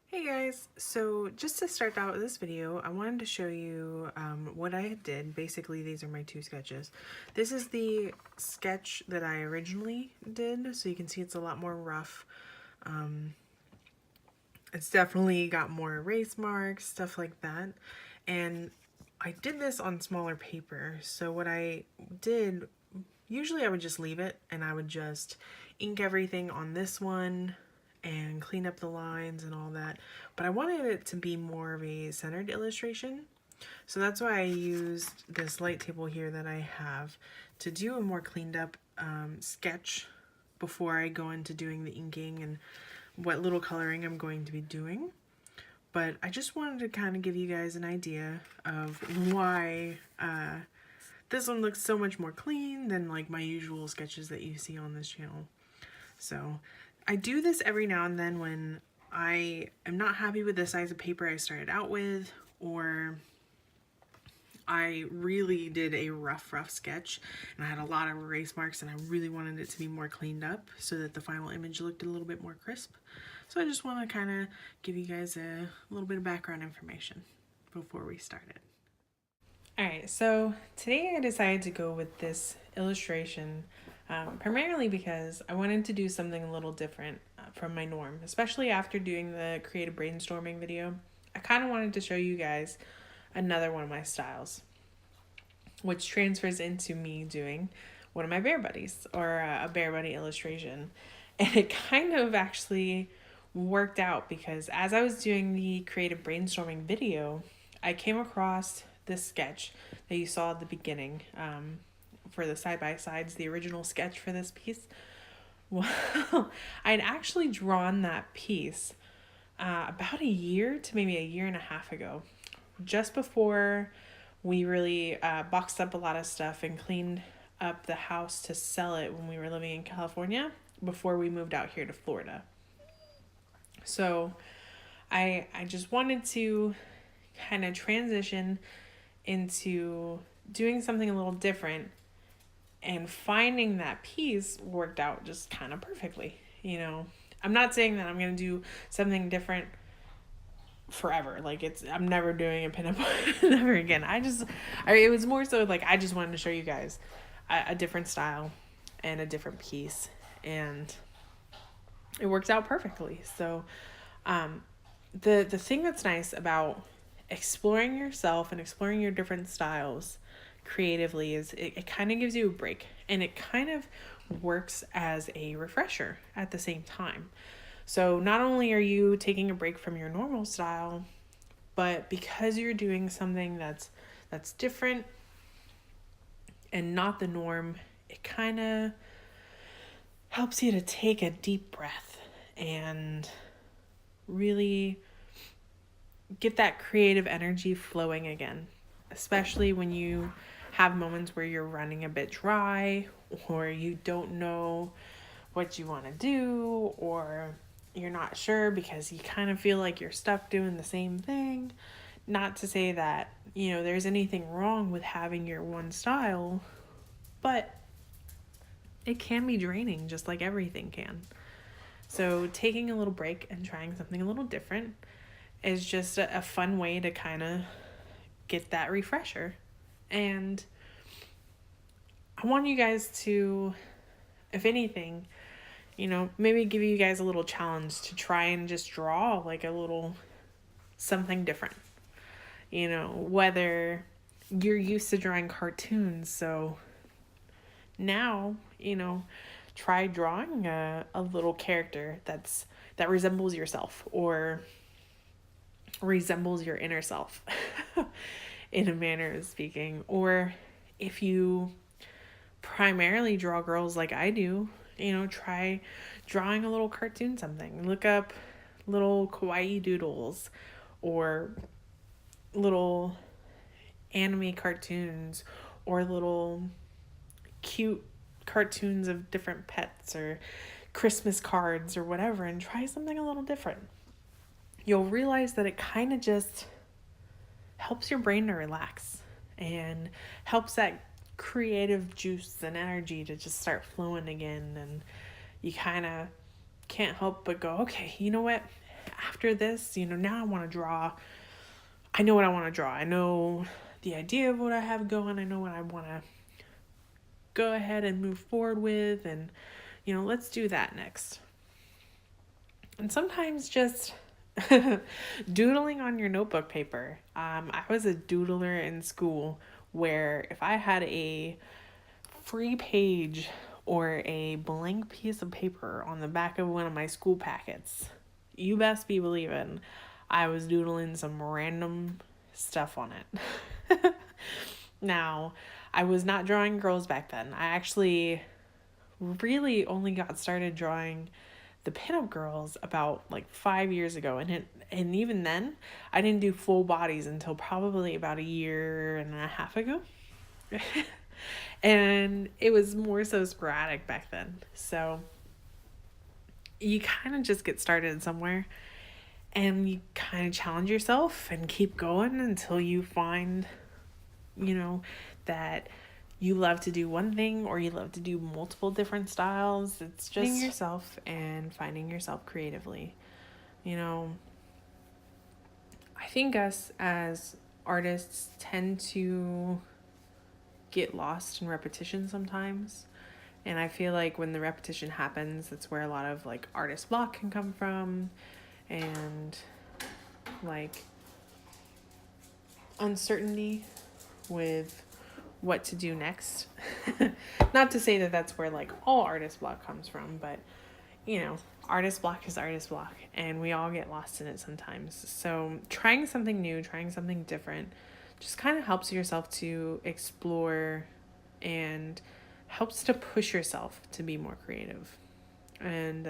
Hey guys, so just to start out with this video, I wanted to show you what I did. Basically, these are my two sketches. This is the sketch that I originally did, so you can see it's a lot more rough. It's definitely got more erase marks, stuff like that. And I did this on smaller paper, so what I did, usually I would just leave it and I would just ink everything on this one and clean up the lines and all that. But I wanted it to be more of a centered illustration. So that's why I used this light table here that I have to do a more cleaned up sketch before I go into doing the inking and what little coloring I'm going to be doing. But I just wanted to kind of give you guys an idea of why this one looks so much more clean than like my usual sketches that you see on this channel. So I do this every now and then when I am not happy with the size of paper I started out with, or I really did a rough sketch and I had a lot of erase marks and I really wanted it to be more cleaned up so that the final image looked a little bit more crisp. So I just want to kind of give you guys a little bit of background information before we started. Alright, so today I decided to go with this illustration primarily because I wanted to do something a little different from my norm, especially after doing the creative brainstorming video. I kind of wanted to show you guys another one of my styles, which transfers into me doing one of my bear buddies or a bear buddy illustration. And it kind of actually worked out because as I was doing the creative brainstorming video, I came across this sketch that you saw at the beginning for the side-by-sides, the original sketch for this piece. Well, I'd actually drawn that piece about a year to maybe a year and a half ago, just before we really boxed up a lot of stuff and cleaned up the house to sell it when we were living in California before we moved out here to Florida. So I just wanted to kind of transition into doing something a little different, and finding that piece worked out just kind of perfectly. You know, I'm not saying that I'm going to do something different forever. Like I'm never doing a pinup never again. It was more so like I just wanted to show you guys a different style and a different piece, and it worked out perfectly. So the thing that's nice about exploring yourself and exploring your different styles creatively is it kind of gives you a break, and it kind of works as a refresher at the same time. So not only are you taking a break from your normal style, but because you're doing something that's different and not the norm, it kind of helps you to take a deep breath and really get that creative energy flowing again, especially when you have moments where you're running a bit dry, or you don't know what you want to do, or you're not sure because you kind of feel like you're stuck doing the same thing. Not to say that, there's anything wrong with having your one style, but it can be draining just like everything can. So taking a little break and trying something a little different is just a fun way to kind of get that refresher. And I want you guys to, if anything, maybe give you guys a little challenge to try and just draw like a little something different. Whether you're used to drawing cartoons, so now, try drawing a little character that resembles yourself or resembles your inner self in a manner of speaking. Or if you primarily draw girls like I do, try drawing a little cartoon something. Look up little kawaii doodles or little anime cartoons or little cute cartoons of different pets or Christmas cards or whatever, and try something a little different. You'll realize that it kind of just helps your brain to relax and helps that creative juice and energy to just start flowing again. And you kind of can't help but go, okay, you know what? after this, now I want to draw. I know what I want to draw. I know the idea of what I have going. I know what I want to go ahead and move forward with, and let's do that next. And sometimes just doodling on your notebook paper. I was a doodler in school where if I had a free page or a blank piece of paper on the back of one of my school packets, you best be believing I was doodling some random stuff on it. Now, I was not drawing girls back then. I actually really only got started drawing the pinup girls about like 5 years ago, and even then I didn't do full bodies until probably about a year and a half ago. And it was more so sporadic back then. So you kind of just get started somewhere and you kind of challenge yourself and keep going until you find, that you love to do one thing or you love to do multiple different styles. It's just finding yourself and finding yourself creatively. I think us as artists tend to get lost in repetition sometimes. And I feel like when the repetition happens, that's where a lot of like artist block can come from, and like uncertainty with what to do next. Not to say that that's where like all artist block comes from, but artist block is artist block, and we all get lost in it sometimes. So trying something new, trying something different just kind of helps yourself to explore and helps to push yourself to be more creative. And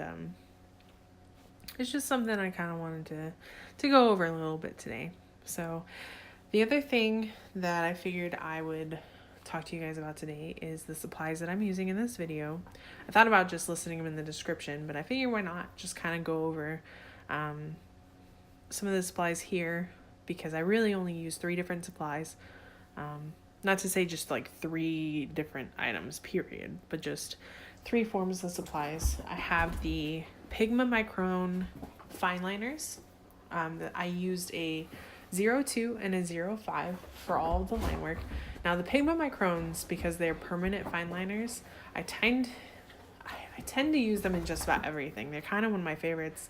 it's just something I kind of wanted to go over a little bit today. So the other thing that I figured I would talk to you guys about today is the supplies that I'm using in this video. I thought about just listing them in the description, but I figured why not just kind of go over some of the supplies here, because I really only use 3 different supplies. Not to say just like 3 different items, period, but just 3 forms of supplies. I have the Pigma Micron fine liners. That I used a 02 and a 05 for all of the line work. Now the Pigma Microns, because they're permanent fine liners, I tend to use them in just about everything. They're kind of one of my favorites.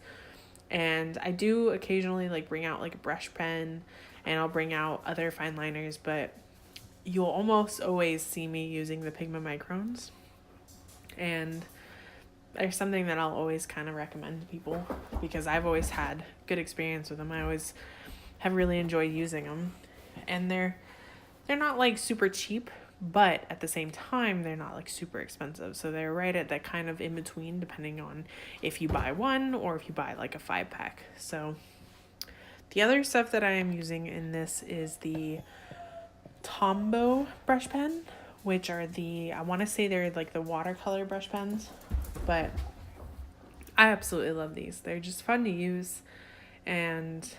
And I do occasionally like bring out like a brush pen, and I'll bring out other fine liners, but you'll almost always see me using the Pigma Microns. And they're something that I'll always kind of recommend to people because I've always had good experience with them. I always have really enjoyed using them. And they're not like super cheap, but at the same time, they're not like super expensive. So they're right at that kind of in between, depending on if you buy one or if you buy like a 5-pack. So the other stuff that I am using in this is the Tombow brush pen, which are I want to say they're like the watercolor brush pens, but I absolutely love these. They're just fun to use, and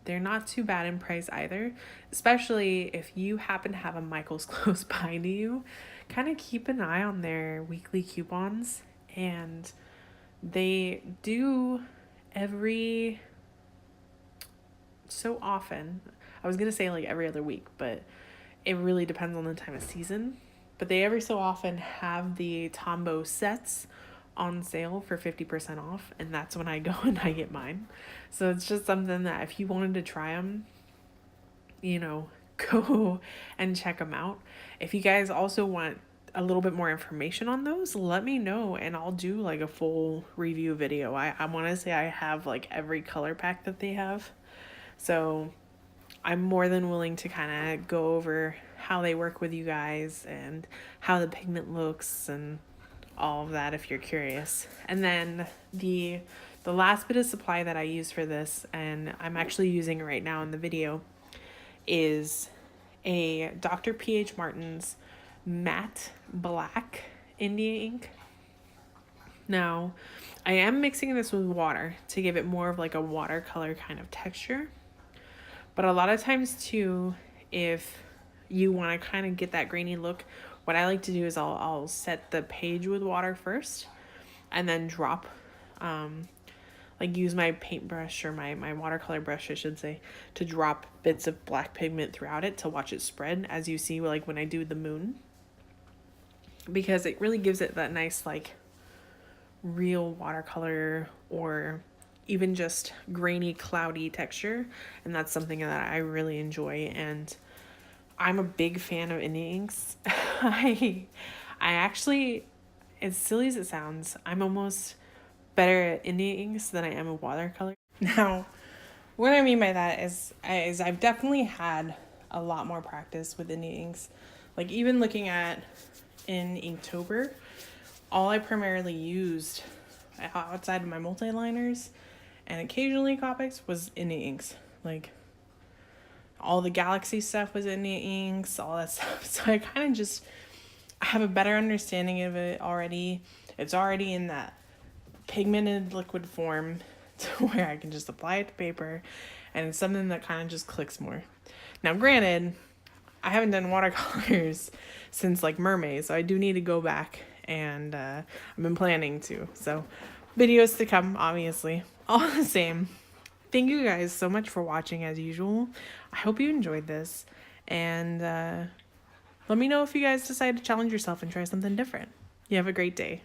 they're not too bad in price either, especially if you happen to have a Michael's close by to you. Kind of keep an eye on their weekly coupons, and they do every so often. I was going to say like every other week, but it really depends on the time of season. But they every so often have the Tombow sets on sale for 50% off, and that's when I go and I get mine. So it's just something that if you wanted to try them, go and check them out. If you guys also want a little bit more information on those, let me know and I'll do like a full review video. I want to say I have like every color pack that they have. So I'm more than willing to kind of go over how they work with you guys and how the pigment looks and all of that if you're curious. And then the last bit of supply that I use for this, and I'm actually using it right now in the video, is a Dr. P.H. Martin's matte black India ink. Now, I am mixing this with water to give it more of like a watercolor kind of texture. But a lot of times too, if you want to kind of get that grainy look, what I like to do is I'll set the page with water first and then drop like use my paintbrush or my watercolor brush, I should say, to drop bits of black pigment throughout it to watch it spread, as you see like when I do the moon, because it really gives it that nice like real watercolor or even just grainy, cloudy texture. And that's something that I really enjoy. And I'm a big fan of Indie inks. I actually, as silly as it sounds, I'm almost better at Indie inks than I am a watercolor. Now, what I mean by that is I've definitely had a lot more practice with Indie inks. Like even looking at in Inktober, all I primarily used outside of my multi-liners and occasionally Copics was Indie inks. Like all the Galaxy stuff was Indie inks, all that stuff. So I kind of just have a better understanding of it already. It's already in that pigmented liquid form to where I can just apply it to paper, and it's something that kind of just clicks more. Now, granted, I haven't done watercolors since like Mermaid, so I do need to go back, and I've been planning to. So videos to come, obviously. All the same, thank you guys so much for watching as usual. I hope you enjoyed this, and let me know if you guys decide to challenge yourself and try something different. You have a great day.